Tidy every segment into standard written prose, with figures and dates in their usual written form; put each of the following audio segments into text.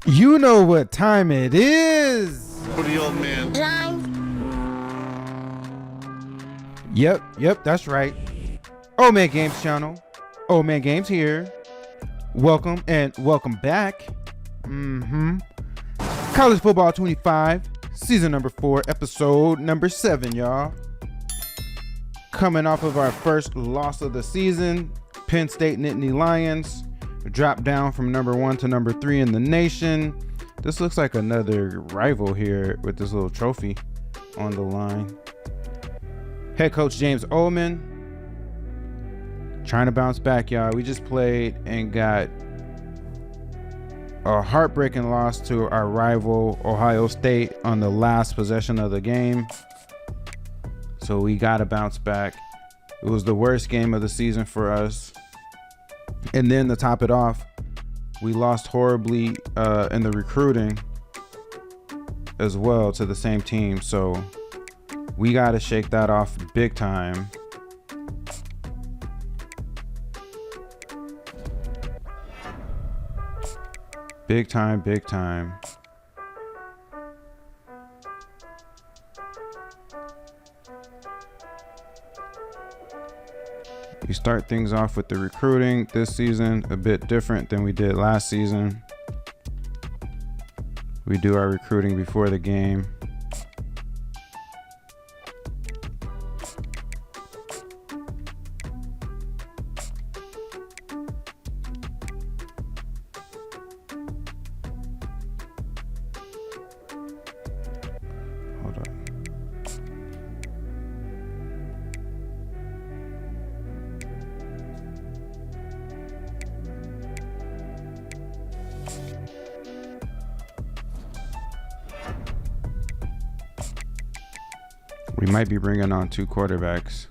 You know what time it is. For the old man. Yep, that's right. Old Man Games channel. Old Man Games here. Welcome and welcome back. College Football 25, season number 4, episode number 7, y'all. Coming off of our first loss of the season, Penn State Nittany Lions dropped down from number 1 to number 3 in the nation. This looks like another rival here with this little trophy on the line. Head coach James Ullman trying to bounce back, y'all. We just played and got a heartbreaking loss to our rival Ohio State on the last possession of the game. So we got to bounce back. It was the worst game of the season for us. And then to top it off, we lost horribly in the recruiting as well to the same team. So we got to shake that off big time. Big time, big time. You start things off with the recruiting this season, a bit different than we did last season. We do our recruiting before the game. Hold up. We might be bringing on 2 quarterbacks.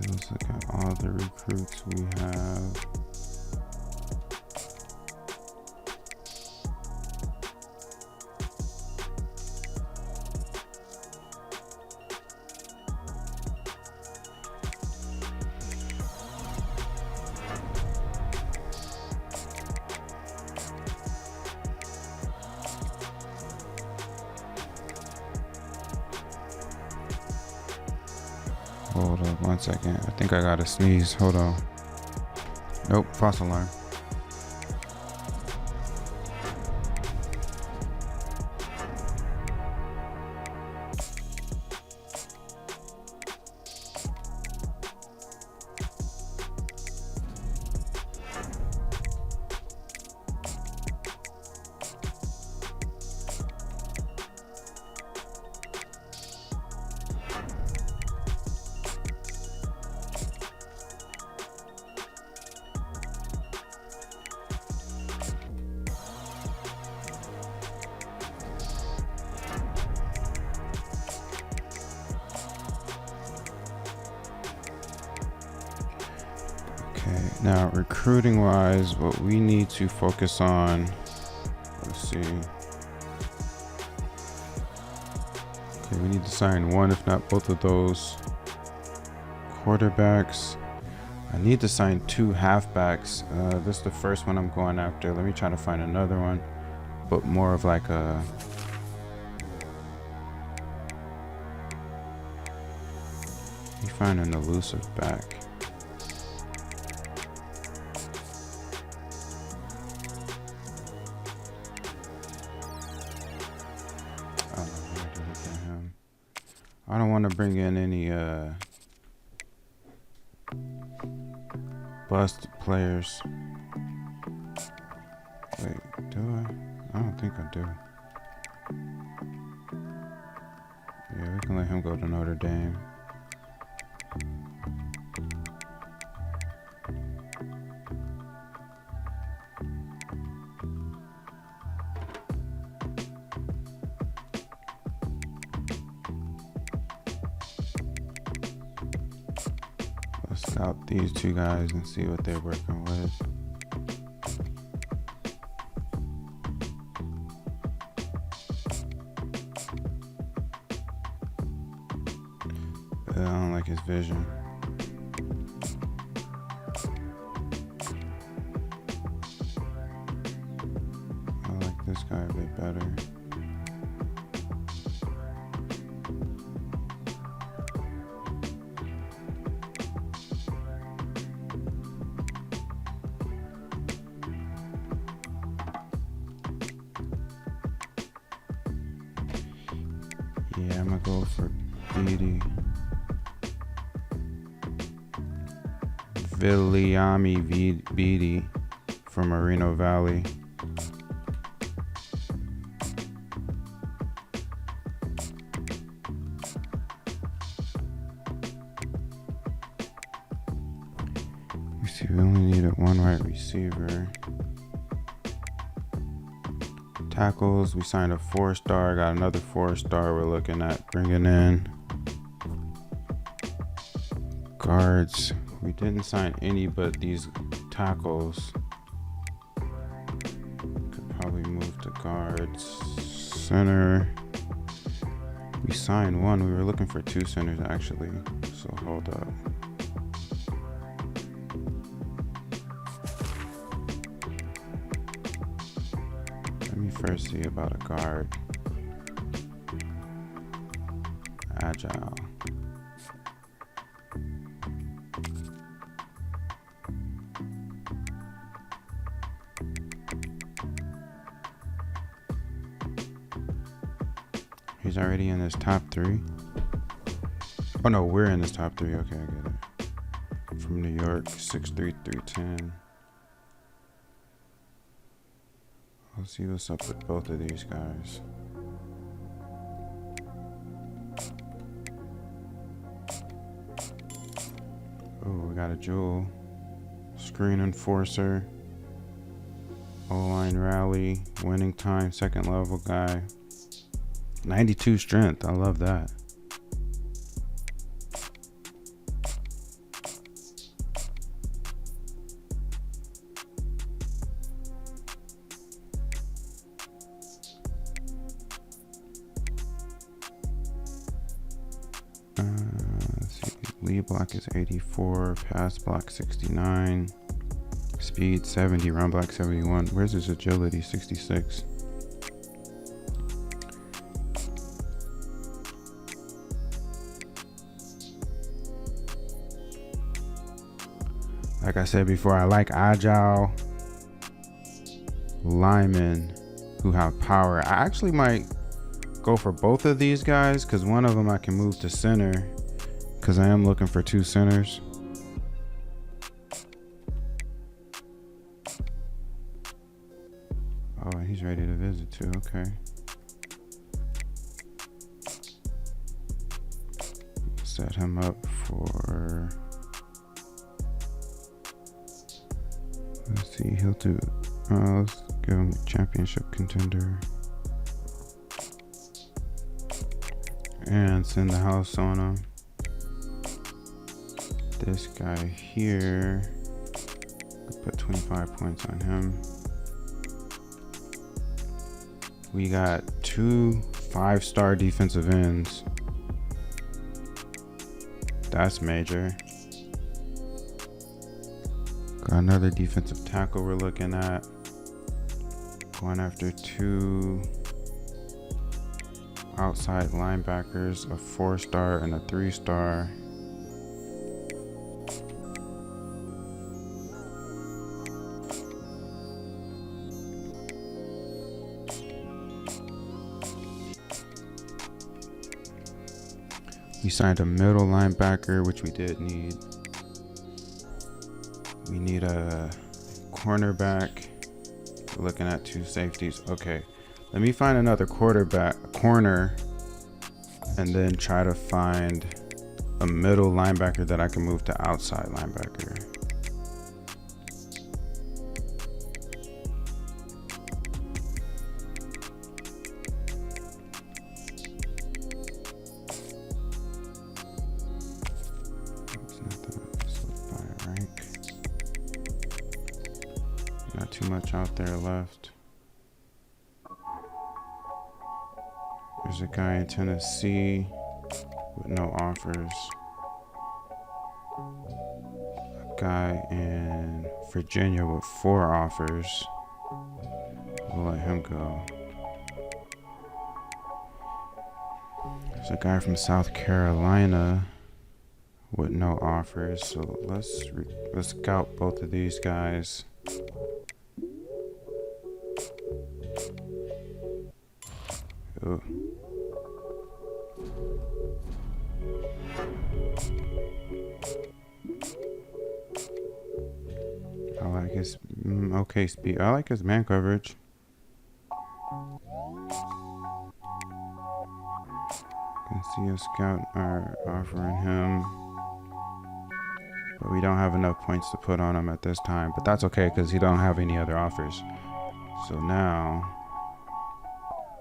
Let's look at all the recruits we have. Hold up 1 second. I think I gotta sneeze. Hold on. Nope, false alarm. Okay, now recruiting wise, what we need to focus on, let's see. Okay, we need to sign 1, if not both of those quarterbacks. I need to sign 2 halfbacks. This is the first one I'm going after. Let me try to find another one, but more of like a find an elusive back. I don't know where I did it again. him. I don't want to bring in any bust players. Wait, do I? I don't think I do. Yeah, we can let him go to Notre Dame. Let's scout these two guys and see what they're working with. I don't like his vision. I like this guy a bit better. Yeah, I'm gonna go for Beatty. Viliami Beatty from Moreno Valley. We see we only needed one right receiver. Tackles, we signed a 4-star, got another 4-star we're looking at bringing in. Guards, we didn't sign any but these tackles. Could probably move to guards. Center, we signed one. We were looking for 2 centers actually, so hold up. Let me first see about a guard. Agile. He's already in his top 3. Oh no, we're in his top 3. Okay, I get it. From New York, 6'3", 310. Let's see what's up with both of these guys. Oh, we got a jewel. Screen enforcer. O-line rally. Winning time. Second level guy. 92 strength. I love that. Let's see. Lead block is 84. Pass block 69. Speed 70. Run block 71. Where's his agility? 66. Like I said before, I like agile linemen who have power. I actually might go for both of these guys because one of them I can move to center because I am looking for 2 centers. Oh, and he's ready to visit too. Okay. Set him up for... Let's see, he'll do... let's give him a championship contender. And send the house on him. This guy here, put 25 points on him. We got 2 5-star defensive ends. That's major. Got another defensive tackle we're looking at. Going after 2 outside linebackers, a 4-star and a 3-star. We signed a middle linebacker, which we did need. We need a cornerback. We're looking at 2 safeties. Okay, let me find another corner, and then try to find a middle linebacker that I can move to outside linebacker. Not too much out there left. There's a guy in Tennessee with no offers. A guy in Virginia with 4 offers. We'll let him go. There's a guy from South Carolina with no offers. So let's scout both of these guys. Ooh. I like his okay speed. I like his man coverage. Can see a scout are offering him, but we don't have enough points to put on him at this time. But that's okay because he don't have any other offers. So now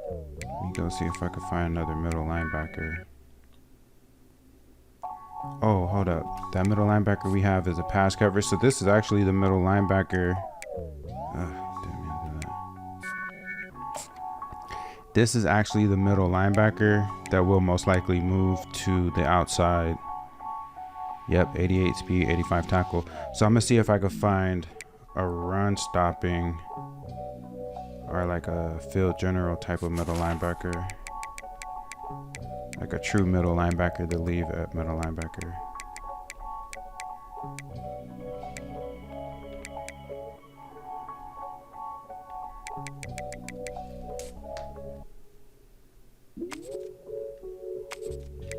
let me go see if I can find another middle linebacker. Oh, hold up. That middle linebacker we have is a pass cover. So this is actually the middle linebacker. This is actually the middle linebacker that will most likely move to the outside. Yep, 88 speed, 85 tackle. So I'm going to see if I can find a run stopping or like a field general type of middle linebacker. Like a true middle linebacker to leave at middle linebacker.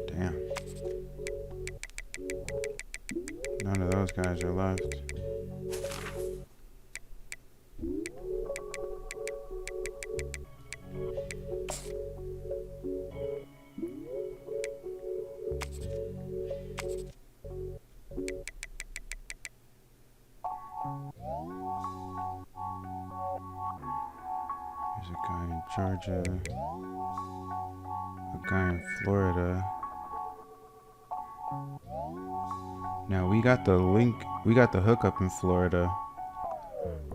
Damn. None of those guys are left. There's a guy in Georgia, a guy in Florida. Now we got the link, we got the hookup in Florida.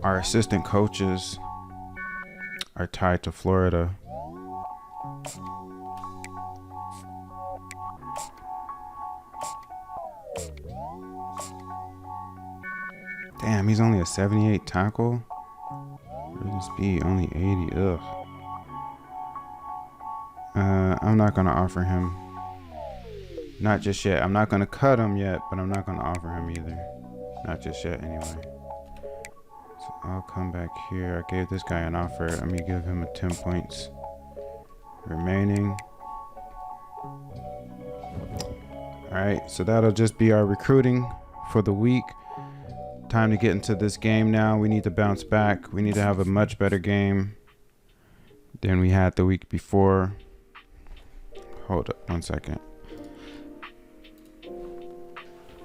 Our assistant coaches are tied to Florida. Damn, he's only a 78 tackle. Rating speed only 80. Ugh. I'm not gonna offer him. Not just yet. I'm not gonna cut him yet, but I'm not gonna offer him either. Not just yet, anyway. So I'll come back here. I gave this guy an offer. Let me give him a 10 points remaining. All right, so that'll just be our recruiting for the week. Time to get into this game now. We need to bounce back. We need to have a much better game than we had the week before. Hold up 1 second.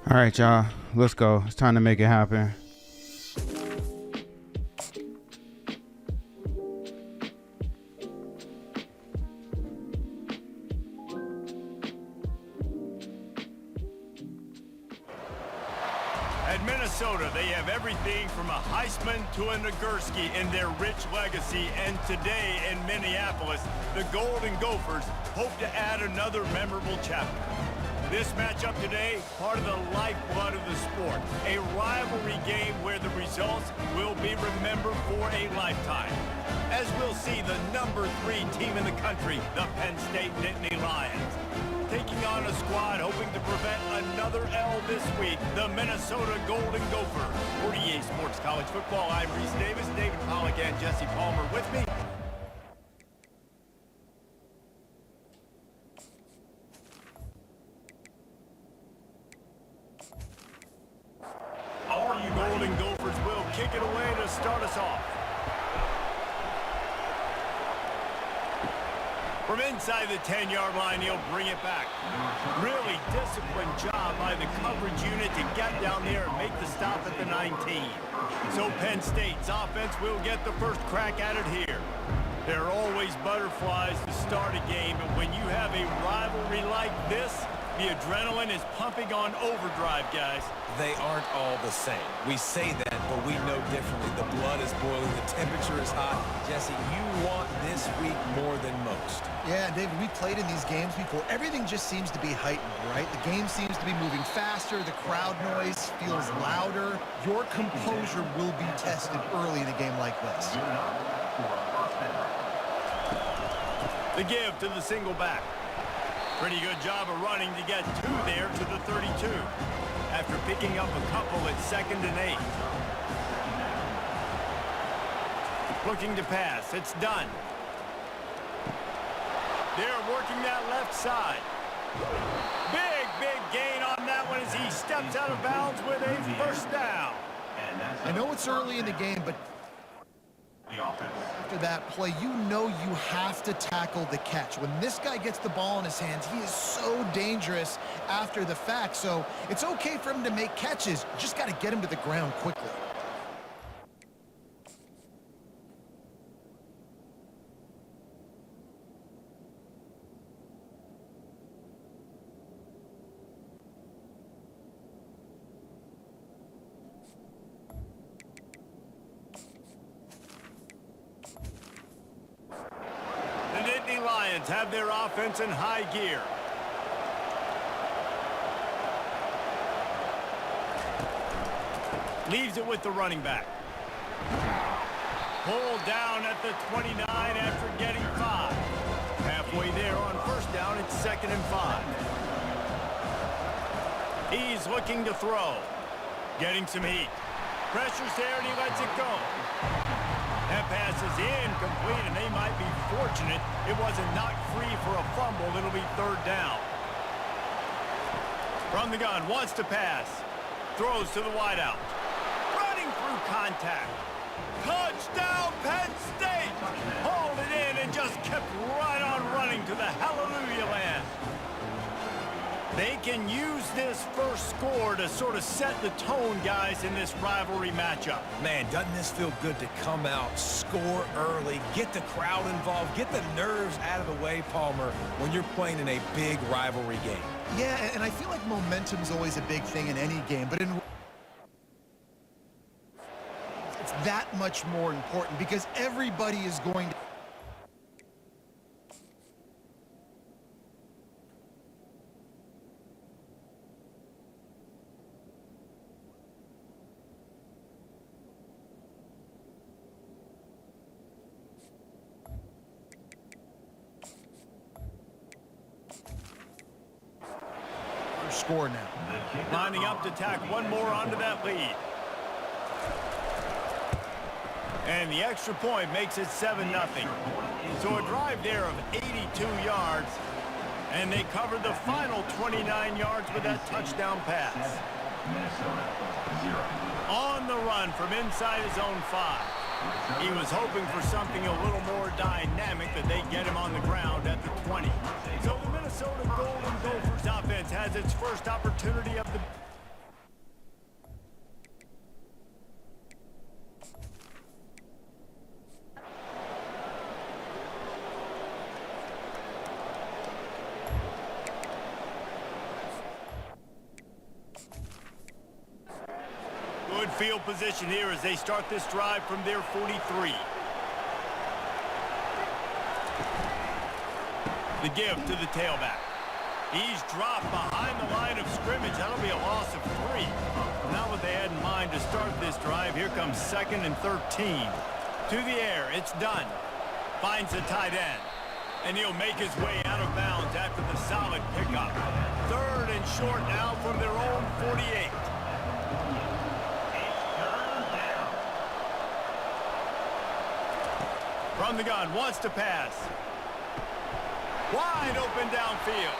All right, y'all, let's go. It's time to make it happen. At Minnesota, they have everything from a Heisman to a Nagurski in their rich legacy, and today in Minneapolis, the Golden Gophers hope to add another memorable chapter. This matchup today, part of the lifeblood of the sport, a rivalry game where the results will be remembered for a lifetime. As we'll see the number 3 team in the country, the Penn State Nittany Lions, taking on a squad hoping to prevent another L this week, the Minnesota Golden Gophers. For EA Sports College Football, I'm Reese Davis, David Pollack, and Jesse Palmer with me. it away to start us off. From inside the 10-yard line, he'll bring it back. Really disciplined job by the coverage unit to get down there and make the stop at the 19. So Penn State's offense will get the first crack at it here. There are always butterflies to start a game, but when you have a rivalry like this, the adrenaline is pumping on overdrive, guys. They aren't all the same. We say that, but we know differently. The blood is boiling. The temperature is hot. Jesse, you want this week more than most. Yeah, David, we played in these games before. Everything just seems to be heightened, right? The game seems to be moving faster. The crowd noise feels louder. Your composure will be tested early in a game like this. The give to the single back. Pretty good job of running to get two there to the 32. After picking up a couple at 2nd and 8. Looking to pass. It's done. They're working that left side. Big gain on that one as he steps out of bounds with a first down. I know it's early in the game, but after that play, you know you have to tackle the catch. When this guy gets the ball in his hands, he is so dangerous after the fact. So it's okay for him to make catches. You just got to get him to the ground quickly. Have their offense in high gear. Leaves it with the running back. Pulled down at the 29 after getting 5. Halfway there on first down, it's 2nd and 5. He's looking to throw. Getting some heat. Pressure's there and he lets it go. That pass is incomplete, and they might be fortunate it wasn't knocked free for a fumble. It'll be 3rd down. From the gun, wants to pass. Throws to the wideout. Running through contact. Touchdown, Penn State! Hauled it in and just kept right on running to the hallelujah land. They can use this first score to sort of set the tone, guys, in this rivalry matchup. Man, doesn't this feel good to come out, score early, get the crowd involved, get the nerves out of the way, Palmer, when you're playing in a big rivalry game? Yeah, and I feel like momentum's always a big thing in any game, but it's that much more important because everybody is going to... score now. Lining up to tack one more onto that lead. And the extra point makes it 7-0. So a drive there of 82 yards. And they covered the final 29 yards with that touchdown pass. On the run from inside his own 5. He was hoping for something a little more dynamic, that they get him on the ground at the 20. So the Minnesota Golden Gophers offense has its first opportunity of the... Good field position here as they start this drive from their 43. The give to the tailback. He's dropped behind the line of scrimmage. That'll be a loss of 3. Not what they had in mind to start this drive. Here comes 2nd and 13. To the air. It's done. Finds the tight end. And he'll make his way out of bounds after the solid pickup. 3rd and short now from their own 48. From the gun, wants to pass. Wide open downfield.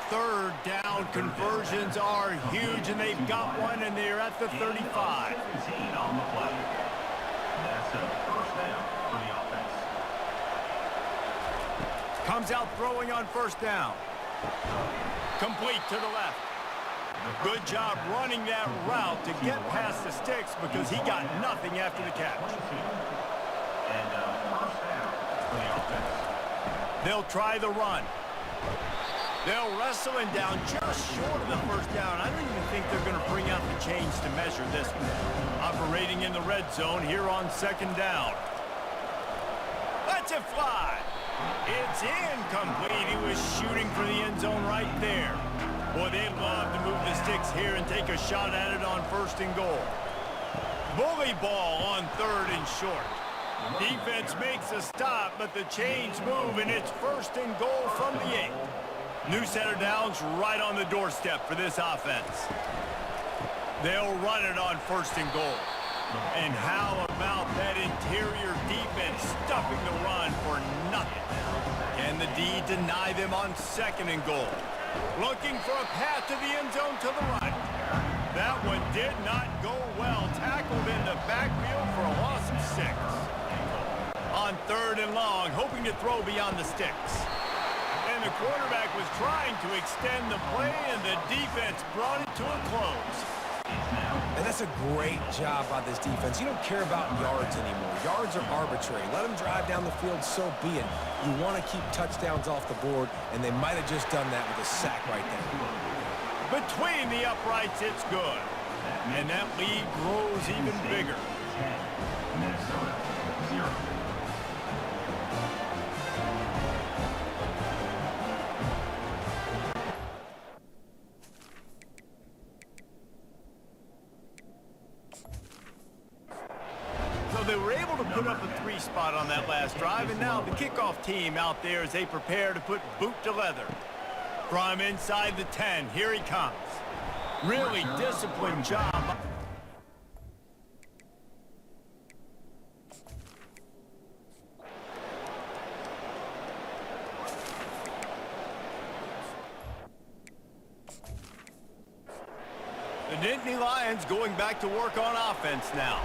3rd down conversions are huge, and they've got one, and they're at the 35. Comes out throwing on first down. Complete to the left. Good job running that route to get past the sticks because he got nothing after the catch. They'll try the run. They'll wrestle him down just short of the first down. I don't even think they're going to bring out the chains to measure this one. Operating in the red zone here on second down. Lets it fly. It's incomplete. He was shooting for the end zone right there. Boy, they'd love to move the sticks here and take a shot at it on first and goal. Bully ball on third and short. Defense makes a stop, but the chains move, and it's first and goal from the 8. New center downs right on the doorstep for this offense. They'll run it on first and goal. And how about that interior defense stuffing the run for nothing? Can the D deny them on second and goal? Looking for a path to the end zone to the right. That one did not go well. Tackled in the backfield for a loss of 6. On third and long, hoping to throw beyond the sticks. And the quarterback was trying to extend the play, and the defense brought it to a close. And that's a great job by this defense. You don't care about yards anymore. Yards are arbitrary. Let them drive down the field, so be it. You want to keep touchdowns off the board, and they might have just done that with a sack right there. Between the uprights, it's good. And that lead grows even bigger. Minnesota, 0. They were able to put up a 3 spot on that last drive, and now the kickoff team out there as they prepare to put boot to leather. From inside the 10, here he comes. Really disciplined job. The Nittany Lions going back to work on offense now.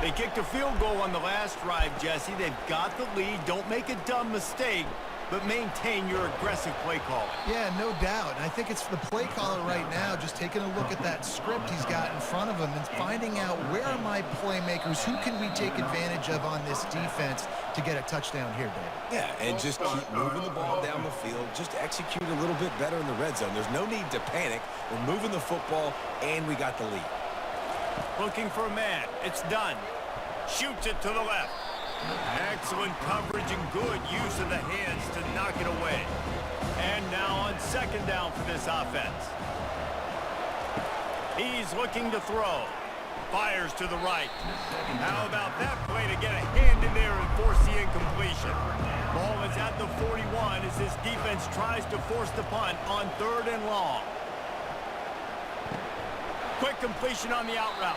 They kicked a field goal on the last drive, Jesse. They've got the lead. Don't make a dumb mistake, but maintain your aggressive play calling. Yeah, no doubt. And I think it's the play caller right now just taking a look at that script he's got in front of him and finding out where are my playmakers, who can we take advantage of on this defense to get a touchdown here, Dave. Yeah, and just keep moving the ball down the field. Just execute a little bit better in the red zone. There's no need to panic. We're moving the football, and we got the lead. Looking for a man. It's done. Shoots it to the left. Excellent coverage and good use of the hands to knock it away. And now on second down for this offense. He's looking to throw. Fires to the right. How about that play to get a hand in there and force the incompletion? Ball is at the 41 as this defense tries to force the punt on third and long. Quick completion on the out route.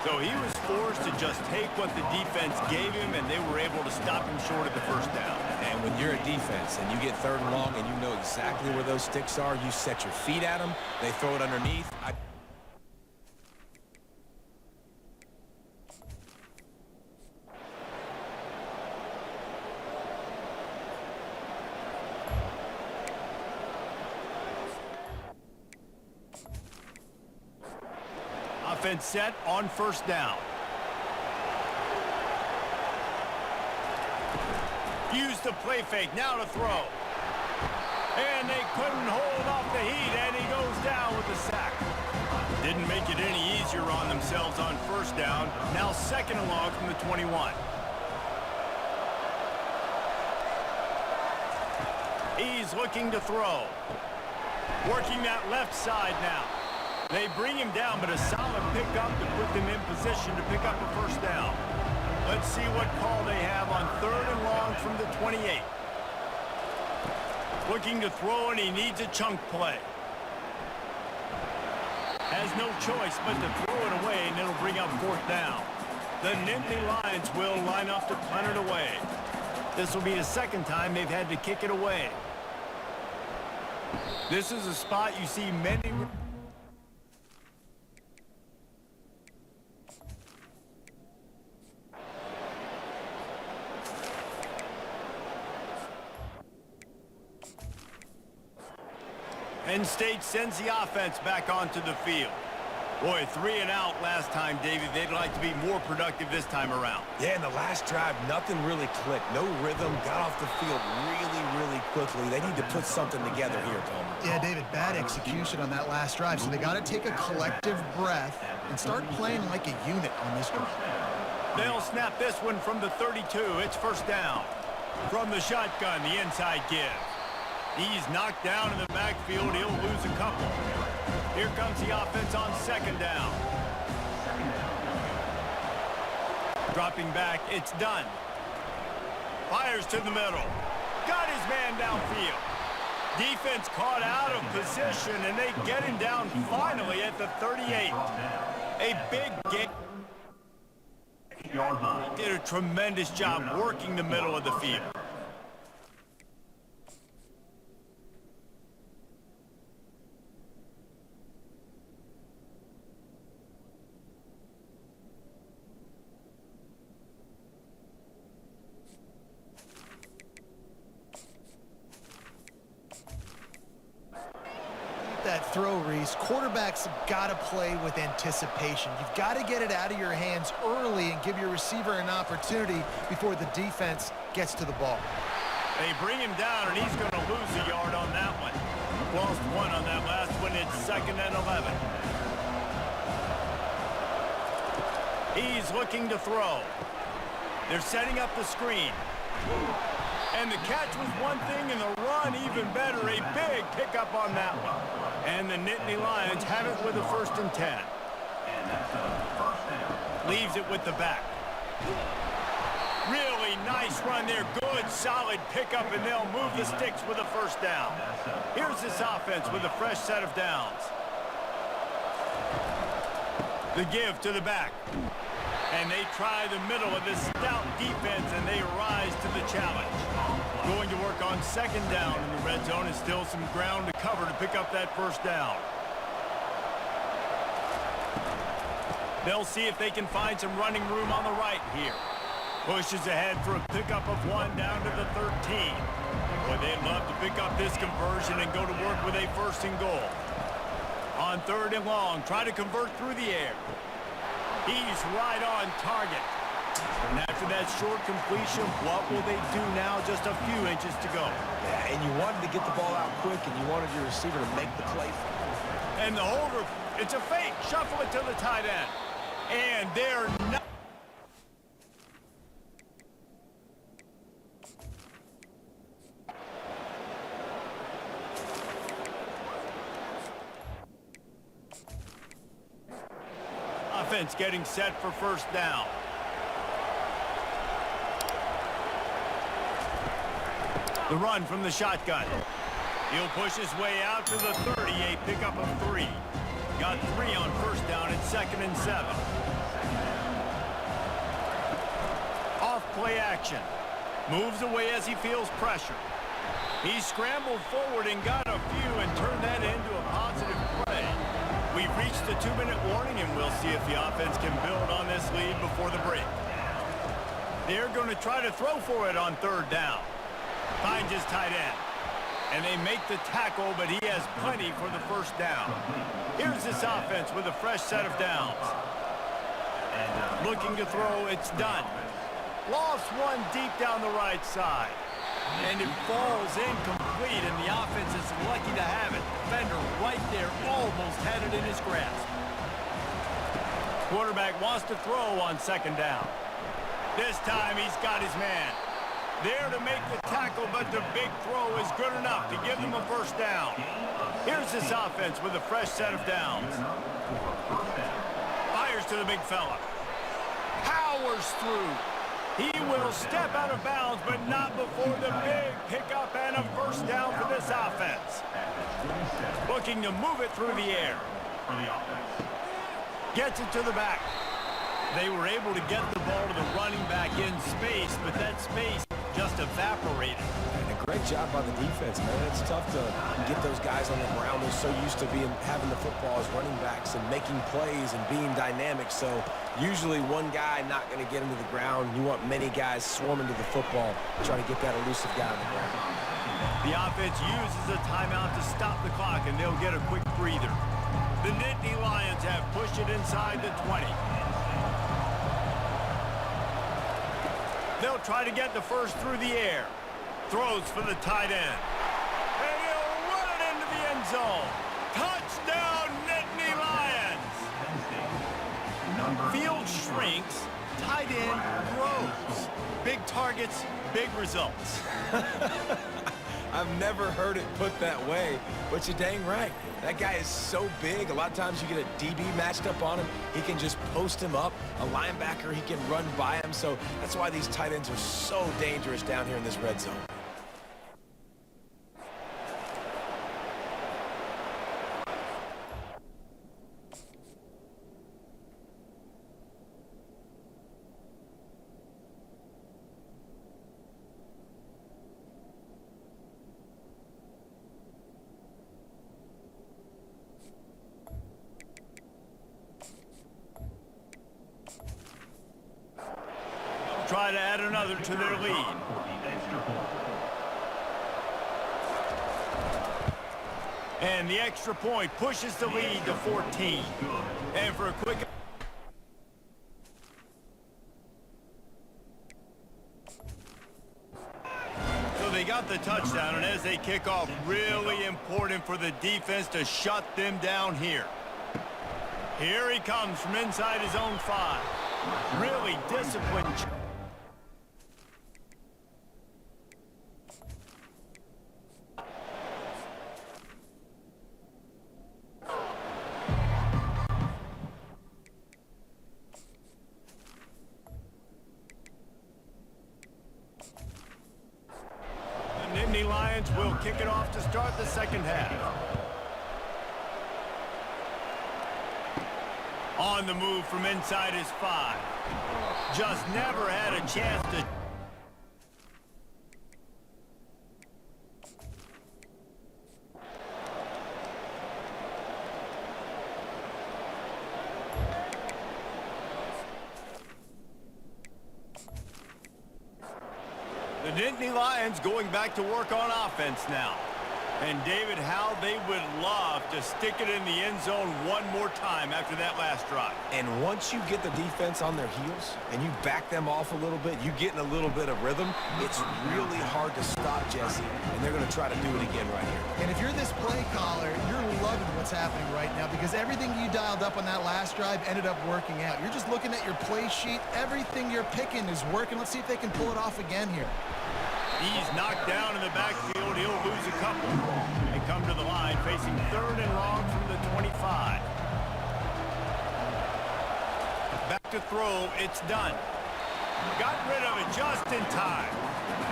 So he was forced to just take what the defense gave him, and they were able to stop him short of the first down. And when you're a defense and you get third and long and you know exactly where those sticks are, you set your feet at them, they throw it underneath. Offense set on first down. Use the play fake, now to throw. And they couldn't hold off the heat, and he goes down with the sack. Didn't make it any easier on themselves on first down. Now second and long from the 21. He's looking to throw. Working that left side now. They bring him down, but a solid pickup to put them in position to pick up a first down. Let's see what call they have on third and long from the 28. Looking to throw, and he needs a chunk play. Has no choice but to throw it away, and it'll bring up fourth down. The Nittany Lions will line up to punt it away. This will be the second time they've had to kick it away. This is a spot you see many... Penn State sends the offense back onto the field. Boy, 3 and out last time, David. They'd like to be more productive this time around. Yeah, in the last drive, nothing really clicked. No rhythm, got off the field really quickly. They need to put something together here, Palmer. Yeah, David, bad execution on that last drive, so they got to take a collective breath and start playing like a unit on this drive. They'll snap this one from the 32. It's first down. From the shotgun, the inside give. He's knocked down in the backfield. He'll lose a couple. Here comes the offense on second down. Dropping back, it's done. Fires to the middle. Got his man downfield. Defense caught out of position, and they get him down finally at the 38. A big game. Did a tremendous job working the middle of the field. That throw, Reese, quarterbacks have got to play with anticipation. You've got to get it out of your hands early and give your receiver an opportunity before the defense gets to the ball. They bring him down, and he's going to lose a yard on that one. Lost 1 on that last one. It's 2nd and 11. He's looking to throw. They're setting up the screen. And the catch was one thing, and the run even better. A big pickup on that one. And the Nittany Lions have it with a 1st and 10. Leaves it with the back. Really nice run there. Good, solid pickup, and they'll move the sticks with a 1st down. Here's this offense with a fresh set of downs. The give to the back. And they try the middle of this stout defense, and they rise to the challenge. Going to work on 2nd down in the red zone, and still some ground to cover to pick up that 1st down. They'll see if they can find some running room on the right here. Pushes ahead for a pickup of 1 down to the 13. Boy, they'd love to pick up this conversion and go to work with a 1st and goal. On 3rd and long, try to convert through the air. He's right on target. And after that short completion, what will they do now? Just a few inches to go. Yeah, and you wanted to get the ball out quick, and you wanted your receiver to make the play. And the holder, it's a fake. Shuffle it to the tight end. And they're not. Offense getting set for 1st down. The run from the shotgun. He'll push his way out to the 30, a pickup of 3. Got 3 on 1st down at 2nd and 7. Off play action. Moves away as he feels pressure. He scrambled forward and got a few and turned that into a positive play. We've reached the 2-minute warning, and we'll see if the offense can build on this lead before the break. They're going to try to throw for it on 3rd down. Finds his tight end. And they make the tackle, but he has plenty for the 1st down. Here's this offense with a fresh set of downs. Looking to throw, it's done. Lost 1 deep down the right side. And it falls incomplete, and the offense is lucky to have it. Defender right there almost had it in his grasp. Quarterback wants to throw on 2nd down. This time he's got his man. There to make the tackle, but the big throw is good enough to give them a 1st down. Here's this offense with a fresh set of downs. Fires to the big fella. Powers through. He will step out of bounds, but not before the big pickup and a 1st down for this offense. Looking to move it through the air. Gets it to the back. They were able to get the ball to the running back in space, but that space just evaporated. And a great job by the defense, man. It's tough to get those guys on the ground. They're so used to having the football as running backs and making plays and being dynamic. So usually one guy not going to get him to the ground. You want many guys swarming to the football, try to get that elusive guy on the ground. The offense uses a timeout to stop the clock, and they'll get a quick breather. The Nittany Lions have pushed it inside the 20. They'll try to get the first through the air. Throws for the tight end. And he'll run it into the end zone. Touchdown, Nittany Lions! Field shrinks, tight end grows. Big targets, big results. I've never heard it put that way, but you're dang right. That guy is so big, a lot of times you get a DB matched up on him. He can just post him up. A linebacker, he can run by him. So that's why these tight ends are so dangerous down here in this red zone. Try to add another to their lead. And the extra point pushes the lead to 14. And for a quick... So they got the touchdown, and as they kick off, really important for the defense to shut them down here. Here he comes from inside his own 5. Really disciplined. The Nittany Lions will kick it off to start the second half. On the move from inside his 5. Just never had a chance to... The Nittany Lions going back to work on offense now. And David, how they would love to stick it in the end zone one more time after that last drive. And once you get the defense on their heels and you back them off a little bit, you get in a little bit of rhythm, it's really hard to stop, Jesse, and they're going to try to do it again right here. And if you're this play caller, you're loving what's happening right now because everything you dialed up on that last drive ended up working out. You're just looking at your play sheet. Everything you're picking is working. Let's see if they can pull it off again here. He's knocked down in the backfield. He'll lose a couple. They come to the line facing 3rd and long from the 25. Back to throw. It's done. Got rid of it just in time.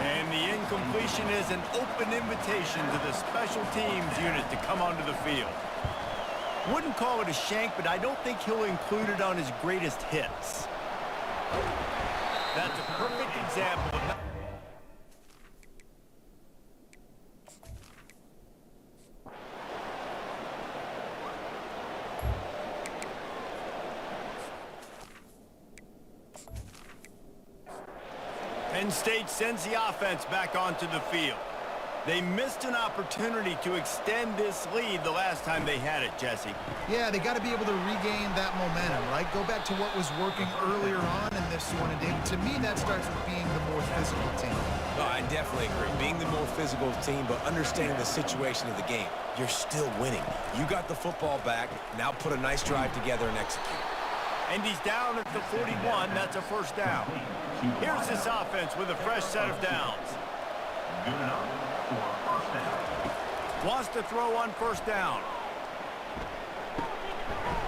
And the incompletion is an open invitation to the special teams unit to come onto the field. Wouldn't call it a shank, but I don't think he'll include it on his greatest hits. That's a perfect example of... Penn State sends the offense back onto the field. They missed an opportunity to extend this lead the last time they had it, Jesse. Yeah, they got to be able to regain that momentum, right? Go back to what was working earlier on in this one. And David, to me, that starts with being the more physical team. No, I definitely agree. Being the more physical team, but understanding the situation of the game. You're still winning. You got the football back. Now put a nice drive together and execute. And he's down at the 41. That's a first down. Here's this offense with a fresh set of downs. Good enough for first down. Wants to throw on first down.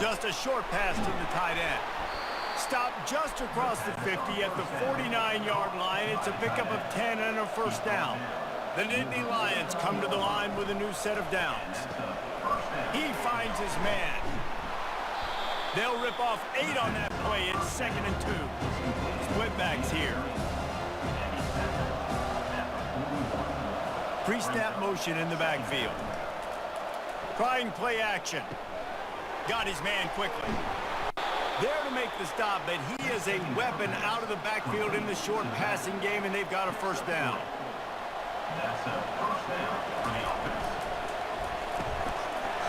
Just a short pass to the tight end. Stopped just across the 50 at the 49-yard line. It's a pickup of 10 and a first down. The Nittany Lions come to the line with a new set of downs. He finds his man. They'll rip off 8 on that play. It's 2nd and 2. Split backs here. Pre-snap motion in the backfield. Trying play action. Got his man quickly. There to make the stop, but he is a weapon out of the backfield in the short passing game, and they've got a first down. That's a first down for the offense.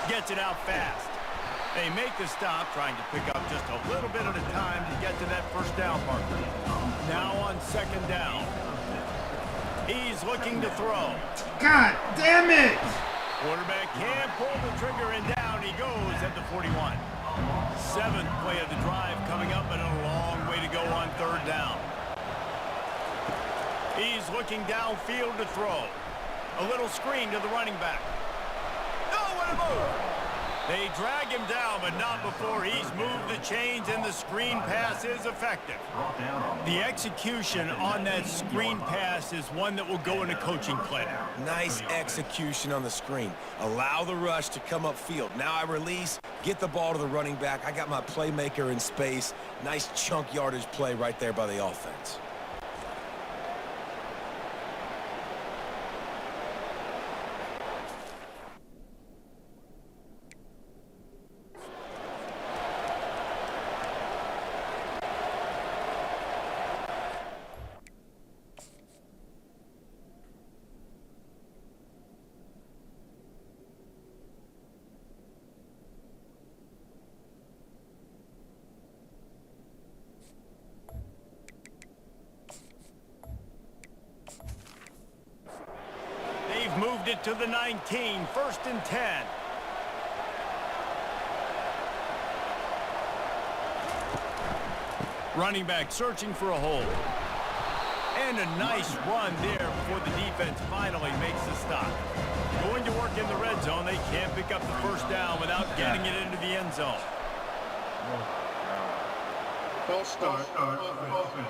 Gets it out fast. They make the stop, trying to pick up just a little bit at a time to get to that first down marker. Now on second down. He's looking to throw. God damn it! Quarterback can't pull the trigger, and down he goes at the 41. Seventh play of the drive coming up, and a long way to go on third down. He's looking downfield to throw. A little screen to the running back. Oh, what a move! They drag him down, but not before he's moved the chains, and the screen pass is effective. The execution on that screen pass is one that will go in a coaching play. Nice execution on the screen. Allow the rush to come upfield. Now I release, get the ball to the running back. I got my playmaker in space. Nice chunk yardage play right there by the offense. Moved it to the 19, first and 10. Running back searching for a hole. And a nice run there before the defense finally makes the stop. Going to work in the red zone. They can't pick up the first down without getting it into the end zone. False start. Offense.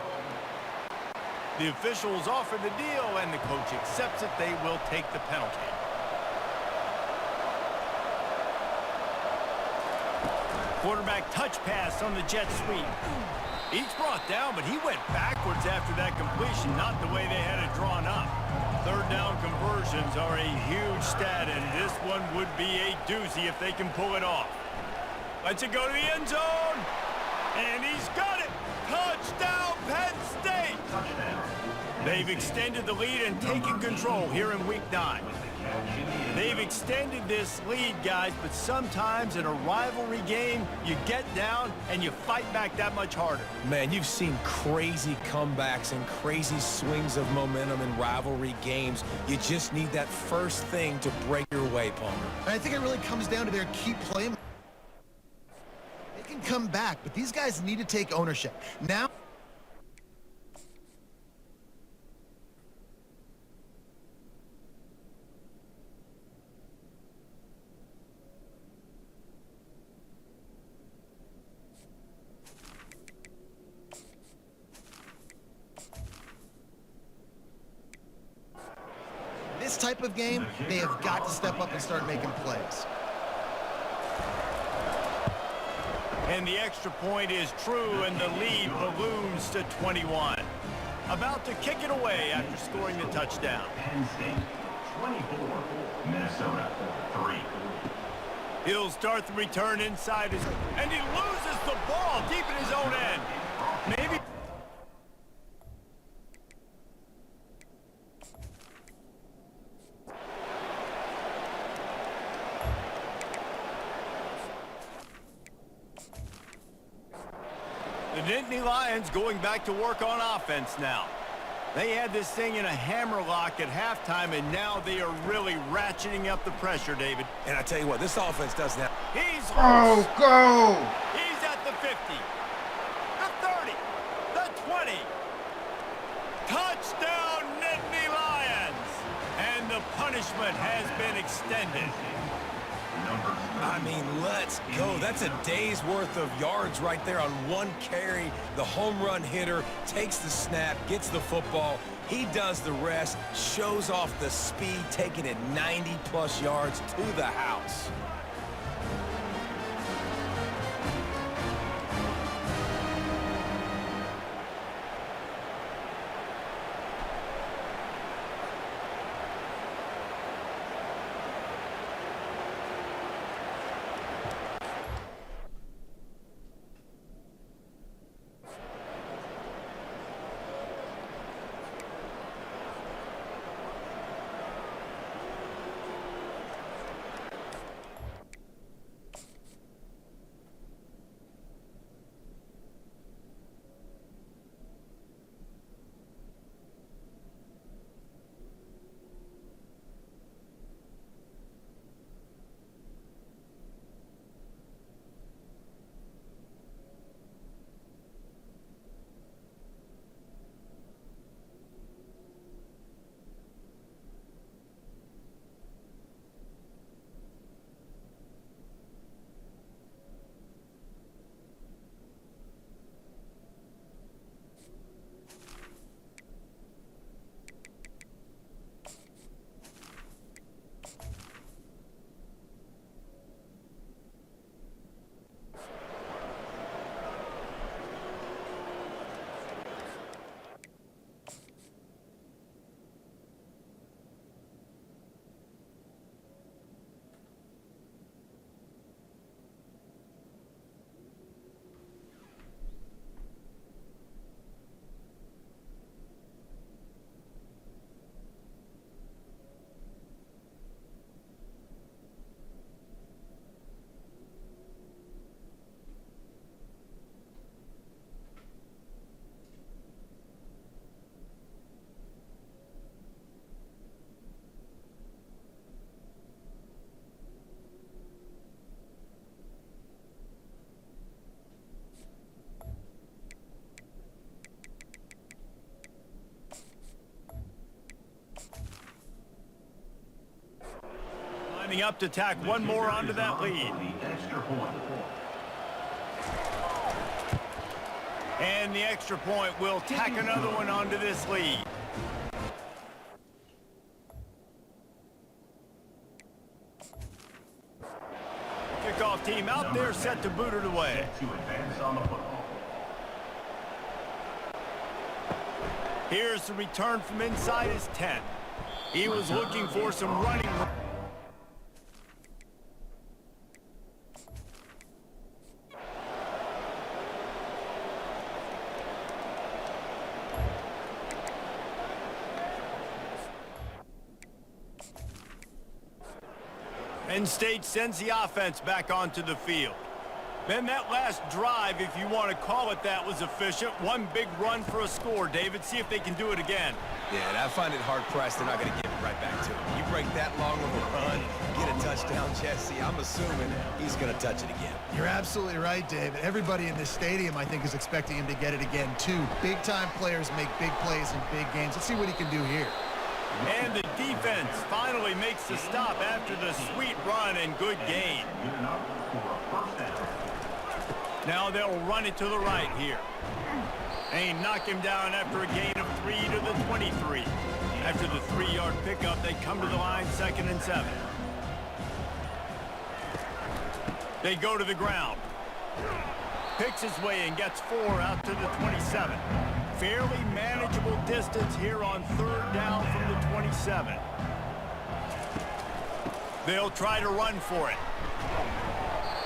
The officials offer the deal, and the coach accepts it. They will take the penalty. Quarterback touch pass on the jet sweep. He's brought down, but he went backwards after that completion, not the way they had it drawn up. Third down conversions are a huge stat, and this one would be a doozy if they can pull it off. Lets it go to the end zone, and he's got it. Touchdown, Penn State! They've extended the lead and taken control here in Week 9. They've extended this lead, guys, but sometimes in a rivalry game, you get down and you fight back that much harder. Man, you've seen crazy comebacks and crazy swings of momentum in rivalry games. You just need that first thing to break your way, Palmer. I think it really comes down to their key play. They can come back, but these guys need to take ownership. Now, this type of game, they have got to step up and start making plays. And the extra point is true, and the lead balloons to 21. About to kick it away after scoring the touchdown. Penn State 24, Minnesota 3. He'll start the return inside his, and he loses the ball deep in his own end. Maybe. The Nittany Lions going back to work on offense now. They had this thing in a hammerlock at halftime, and now they are really ratcheting up the pressure, David. And I tell you what, this offense doesn't have... He's Oh, loose. go! He's at the 50, the 30, the 20. Touchdown, Nittany Lions! And the punishment has been extended. I mean, let's go. That's a day's worth of yards right there on one carry. The home run hitter takes the snap, gets the football. He does the rest, shows off the speed, taking it 90-plus yards to the house. lining up to tack one more onto that lead. The extra point. And the extra point will tack another one onto this lead. Kickoff team out there set to boot it away. To advance on the football. Here's the return from inside his 10. He was looking for some running. Penn State sends the offense back onto the field. Then that last drive, if you want to call it that, was efficient. One big run for a score, David. See if they can do it again. Yeah, and I find it hard-pressed they're not going to give it right back to him. You break that long of a run, get a touchdown, Jesse, I'm assuming he's going to touch it again. You're absolutely right, David. Everybody in this stadium, I think, is expecting him to get it again, too. Big-time players make big plays in big games. Let's see what he can do here. And the defense finally makes the stop after the sweet run and good gain. Good enough for a first down. Now they'll run it to the right here. They knock him down after a gain of 3 to the 23. After the 3-yard pickup, they come to the line 2nd and 7. They go to the ground. Picks his way and gets 4 out to the 27. Fairly manageable distance here on 3rd down from the 27. They'll try to run for it.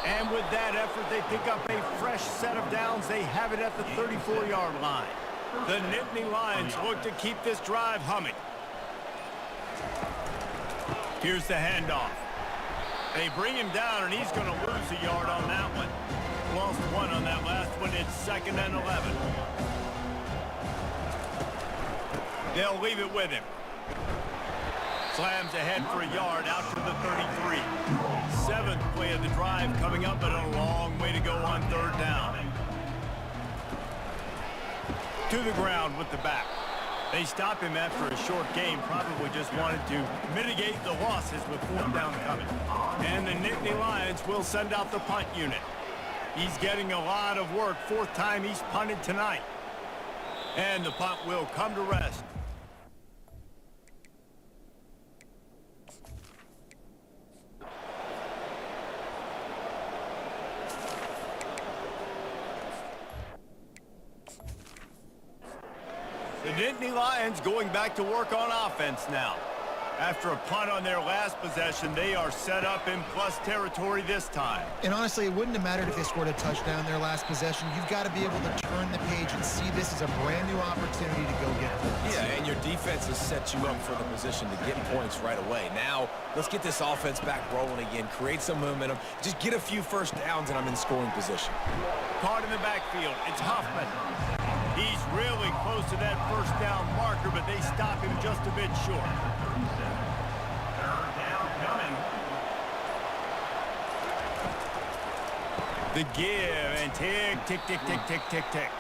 And with that effort, they pick up a fresh set of downs. They have it at the 34-yard line. The Nittany Lions look to keep this drive humming. Here's the handoff. They bring him down, and he's going to lose a yard on that one. Lost 1 on that last one. It's 2nd and 11. They'll leave it with him. Slams ahead for a yard out to the 33. 7th play of the drive coming up, but a long way to go on 3rd down. To the ground with the back. They stop him after a short game, probably just wanted to mitigate the losses with 4th down coming. And the Nittany Lions will send out the punt unit. He's getting a lot of work, 4th time he's punted tonight. And the punt will come to rest. The Nittany Lions going back to work on offense now. After a punt on their last possession, they are set up in plus territory this time. And honestly, it wouldn't have mattered if they scored a touchdown their last possession. You've got to be able to turn the page and see this as a brand new opportunity to go get points. Yeah, and your defense has set you up for the position to get points right away. Now, let's get this offense back rolling again, create some momentum, just get a few first downs, and I'm in scoring position. Caught in the backfield, it's Huffman. He's really close to that first down marker, but they stop him just a bit short. 3rd down coming. The give and tick, tick, tick, tick, tick, tick, tick.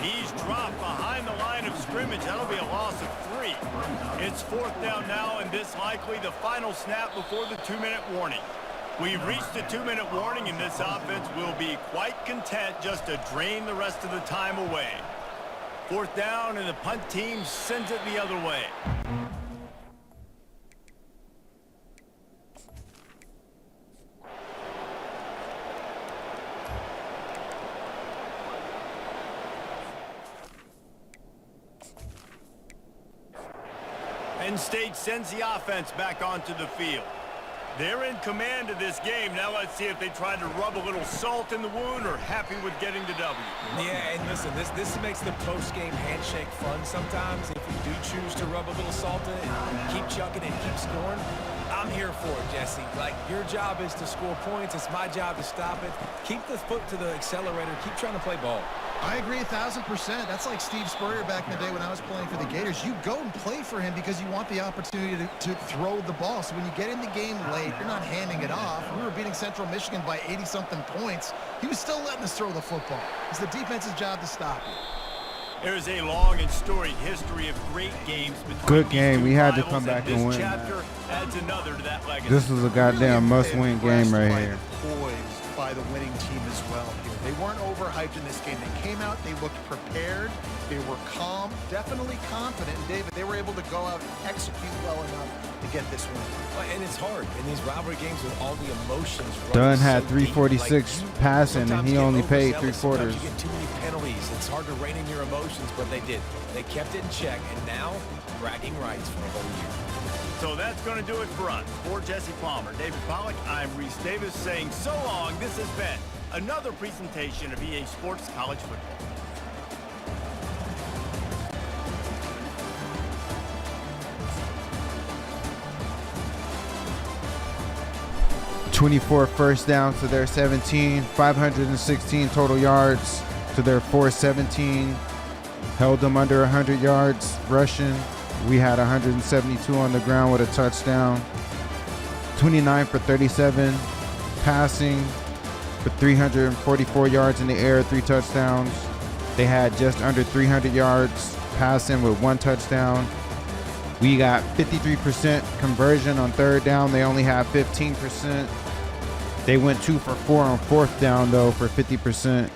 He's dropped behind the line of scrimmage. That'll be a loss of 3. It's 4th down now, and this likely the final snap before the 2-minute warning. We've reached the 2-minute warning, and this offense will be quite content just to drain the rest of the time away. 4th down, and the punt team sends it the other way. Penn State sends the offense back onto the field. They're in command of this game. Now let's see if they try to rub a little salt in the wound or happy with getting the W. Yeah, and listen, this makes the post-game handshake fun sometimes. If you do choose to rub a little salt in it and keep chucking and keep scoring, I'm here for it, Jesse. Like, your job is to score points. It's my job to stop it. Keep the foot to the accelerator. Keep trying to play ball. I agree 1,000%. That's like Steve Spurrier back in the day when I was playing for the Gators. You go and play for him because you want the opportunity to throw the ball. So when you get in the game late, you're not handing it off. We were beating Central Michigan by 80-something points. He was still letting us throw the football. It's the defense's job to stop you. There's a long and storied history of great games between Good these game. two We had to rivals, come back and this win chapter that. adds another to that legacy. This is a goddamn must-win game right by here. the poise by the winning team as well here. They weren't overhyped in this game. They came out, they looked prepared, they were calm, definitely confident. And David, they were able to go out and execute well enough to get this win. And it's hard in these rivalry games with all the emotions. Dunn running had so deep. 346 passing, and sometimes he get only paid overzealous, 3/4. sometimes you get too many penalties. It's hard to rein in your emotions, but they did. They kept it in check, and now bragging rights for a whole year. So that's going to do it for us. For Jesse Palmer, David Pollack, I'm Reese Davis saying so long. This has been another presentation of EA Sports College Football. "24 first downs to their 17, 516 total yards to their 417. Held them under 100 yards rushing. We had 172 on the ground with a touchdown. 29 for 37 passing for 344 yards in the air, 3 touchdowns. They had just under 300 yards passing with 1 touchdown. We got 53% conversion on third down. They only had 15%. They went 2 for 4 on fourth down though for 50%.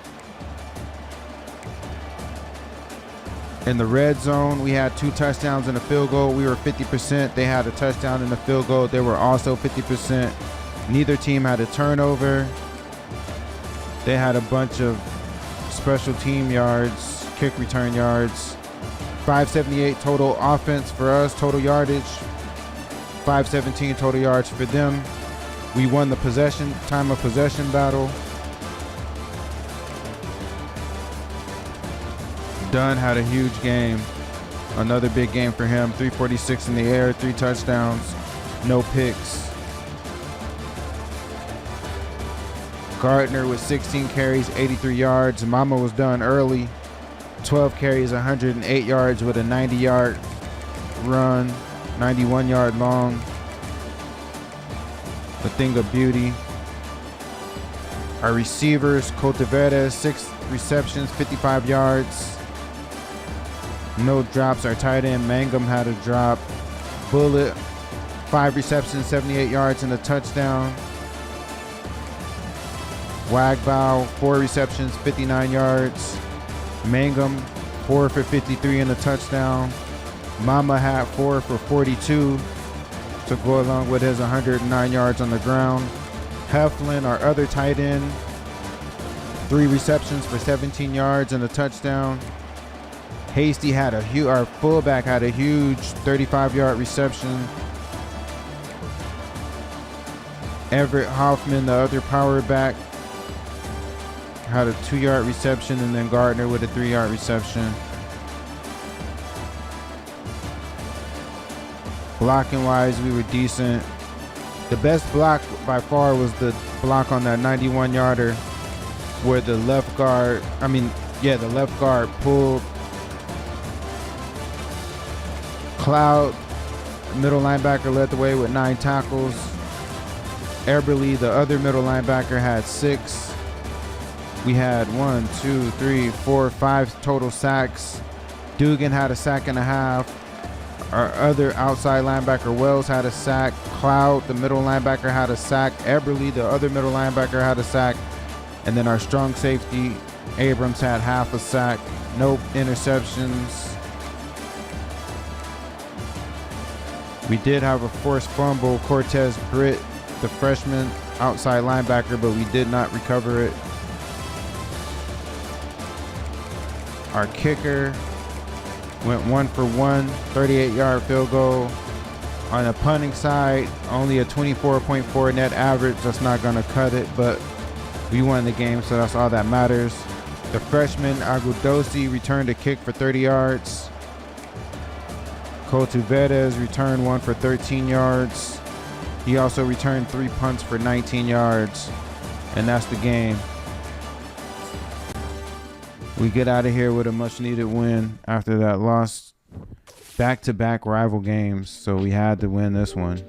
In the red zone, we had 2 touchdowns and a field goal. We were 50%. They had a touchdown and a field goal. They were also 50%. Neither team had a turnover. They had a bunch of special team yards, kick return yards. 578 total offense for us, total yardage. 517 total yards for them. We won the time of possession battle. Dunn had a huge game. Another big game for him. 346 in the air, 3 touchdowns, no picks. Gardner with 16 carries, 83 yards. Mama was done early. 12 carries, 108 yards with a 90-yard run, 91-yard long. A thing of beauty. Our receivers, Cultiveres, 6 receptions, 55 yards. No drops. Our tight end, Mangum, had a drop. Bullet, 5 receptions, 78 yards and a touchdown. Wagbow, 4 receptions, 59 yards. Mangum, 4 for 53 and a touchdown. Mama had 4 for 42 to go along with his 109 yards on the ground. Heflin, our other tight end, 3 receptions for 17 yards and a touchdown. Hasty had our fullback had a huge 35-yard reception. Everett Hoffman, the other power back, had a 2-yard reception, and then Gardner with a 3-yard reception. Blocking wise, we were decent. The best block by far was the block on that 91-yarder where the left guard pulled Cloud, middle linebacker, led the way with 9 tackles. Eberly, the other middle linebacker, had 6. We had 1, 2, 3, 4, 5 total sacks. Dugan had a sack and a half. Our other outside linebacker, Wells, had a sack. Cloud, the middle linebacker, had a sack. Eberly, the other middle linebacker, had a sack. And then our strong safety, Abrams, had half a sack. No interceptions. We did have a forced fumble. Cortez Britt, the freshman outside linebacker, but we did not recover it. Our kicker went 1 for 1, 38-yard field goal. On the punting side, only a 24.4 net average. That's not going to cut it, but we won the game, so that's all that matters. The freshman Agudosi returned a kick for 30 yards. Cultiveres returned 1 for 13 yards. He also returned 3 punts for 19 yards, and that's the game. We get out of here with a much-needed win after that loss. Back-to-back rival games, so we had to win this one.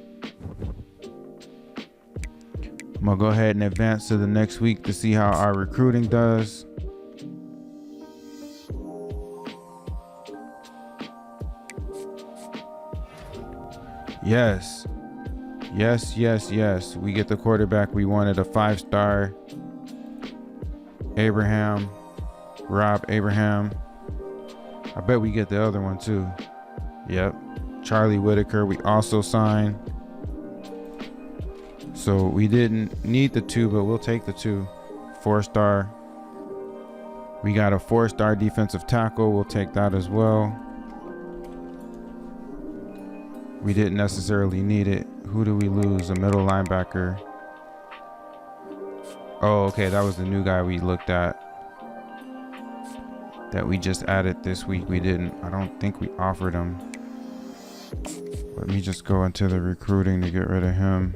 I'm going to go ahead and advance to the next week to see how our recruiting does. Yes. Yes. We get the quarterback we wanted, a 5-star. Rob Abraham. I bet we get the other one too. Yep. Charlie Whitaker, we also signed. So we didn't need the 2, but we'll take the 2. 4-star. We got a 4-star defensive tackle. We'll take that as well. We didn't necessarily need it. Who do we lose? A middle linebacker. Oh, okay. That was the new guy we looked at. That we just added this week. We didn't. I don't think we offered him. Let me just go into the recruiting to get rid of him.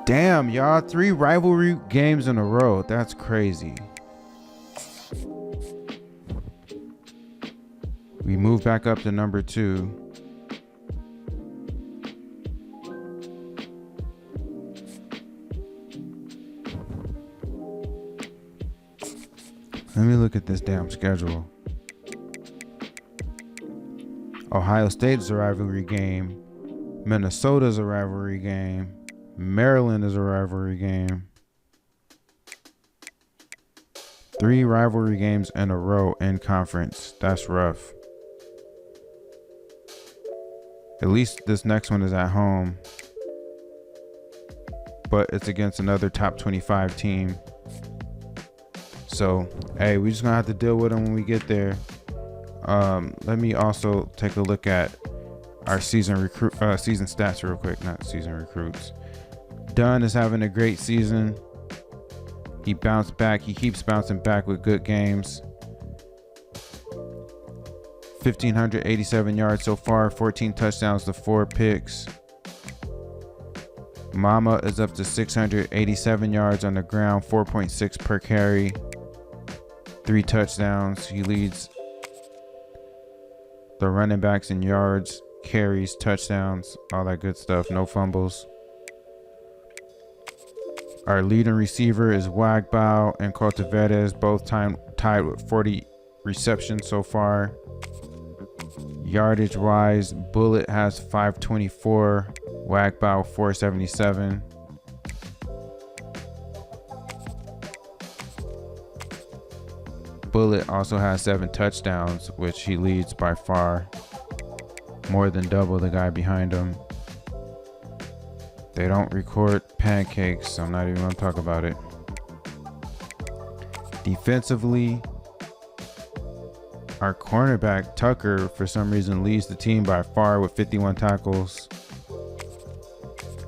Damn, y'all. 3 rivalry games in a row. That's crazy. We move back up to number 2. Let me look at this damn schedule. Ohio State is a rivalry game. Minnesota is a rivalry game. Maryland is a rivalry game. 3 rivalry games in a row in conference. That's rough. At least this next one is at home. But it's against another top 25 team. So, hey, we're just going to have to deal with them when we get there. Let me also take a look at our season stats real quick. Not season recruits. Dunn is having a great season. He bounced back. He keeps bouncing back with good games. 1,587 yards so far, 14 touchdowns to 4 picks. Mama is up to 687 yards on the ground, 4.6 per carry, 3 touchdowns. He leads the running backs in yards, carries, touchdowns, all that good stuff. No fumbles. Our leading receiver is Wagbow and Cultiveres, both tied with 40 receptions so far. Yardage wise, Bullet has 524, Wagbow 477. Bullet also has 7 touchdowns, which he leads by far, more than double the guy behind him. They don't record pancakes, so I'm not even gonna talk about it. Defensively, our cornerback Tucker for some reason leads the team by far with 51 tackles.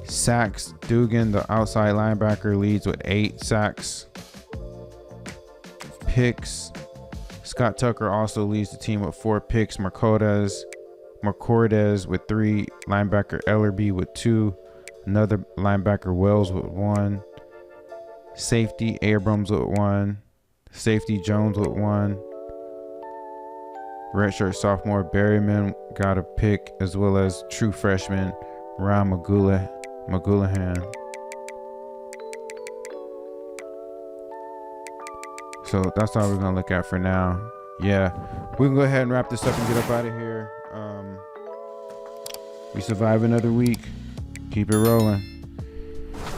Sacks, Dugan, the outside linebacker, leads with 8 sacks. Picks, Scott Tucker also leads the team with 4 picks. McCordez with 3, linebacker Ellerby with 2, another linebacker Wells with 1, safety Abrams with 1, safety Jones with 1, redshirt sophomore Berryman got a pick, as well as true freshman Ron McGoulahan. So that's all we're gonna look at for now. Yeah, we can go ahead and wrap this up and get up out of here. We survive another week. Keep it rolling.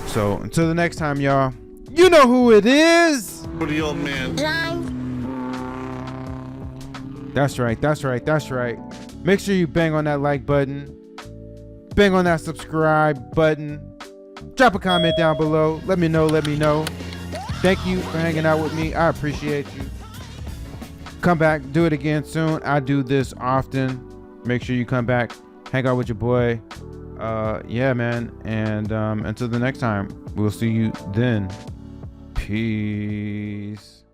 So until the next time, y'all, you know who it is. The old man. That's right. Make sure you bang on that like button. Bang on that subscribe button. Drop a comment down below. Let me know. Thank you for hanging out with me. I appreciate you. Come back. Do it again soon. I do this often. Make sure you come back. Hang out with your boy. Yeah, man. And until the next time, we'll see you then. Peace.